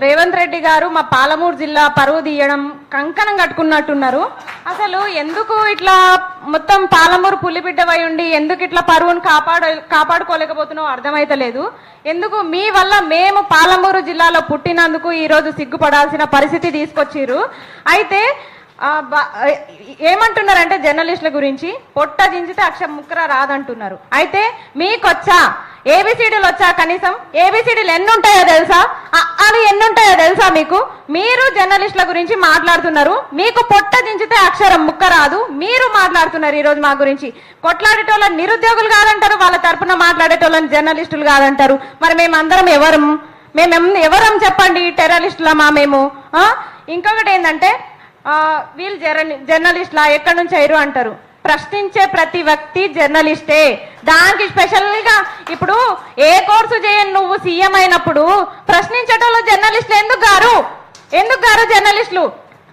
రేవంత్ రెడ్డి గారు మా పాలమూరు జిల్లా పరువు తీయడం కంకణం కట్టుకున్నట్టున్నారు. అసలు ఎందుకు ఇట్లా మొత్తం పాలమూరు పులిబిడ్డవై ఉండి ఎందుకు ఇట్లా పరువును కాపాడుకోలేకపోతున్నావు అర్థమైతలేదు. ఎందుకు మీ వల్ల మేము పాలమూరు జిల్లాలో పుట్టినందుకు ఈరోజు సిగ్గుపడాల్సిన పరిస్థితి తీసుకొచ్చిర్రు. అయితే ఏమంటున్నారంటే జర్నలిస్టుల గురించి పొట్ట దించితే అక్షరం ముక్కర రాదంటున్నారు. అయితే మీకొచ్చా ఏబిసిడీలు వచ్చా? కనీసం ఏబిసిడీలు ఎన్ని ఉంటాయో తెలుసా? అవి ఎన్ని ఉంటాయో తెలుసా మీకు? మీరు జర్నలిస్టుల గురించి మాట్లాడుతున్నారు. మీకు పొట్ట దించితే అక్షరం ముక్క రాదు. మీరు మాట్లాడుతున్నారు ఈరోజు మా గురించి. కొట్లాడేటోళ్ళని నిరుద్యోగులు కాదంటారు, వాళ్ళ తరపున మాట్లాడేటోళ్ళని జర్నలిస్టులు కాదంటారు. మరి మేమందరం ఎవరం చెప్పండి? టెర్రరిస్టులమా మేము? ఇంకొకటి ఏంటంటే వీళ్ళు జర్నలిస్టులా ఎక్కడి నుంచి అయ్యారు అంటారు. ప్రశ్నించే ప్రతి వ్యక్తి జర్నలిస్టే. దానికి స్పెషల్గా ఇప్పుడు ఏ కోర్సు చేయని నువ్వు సీఎం అయినప్పుడు ప్రశ్నించేటోళ్ళు జర్నలిస్టులు ఎందుకు గారు జర్నలిస్టులు?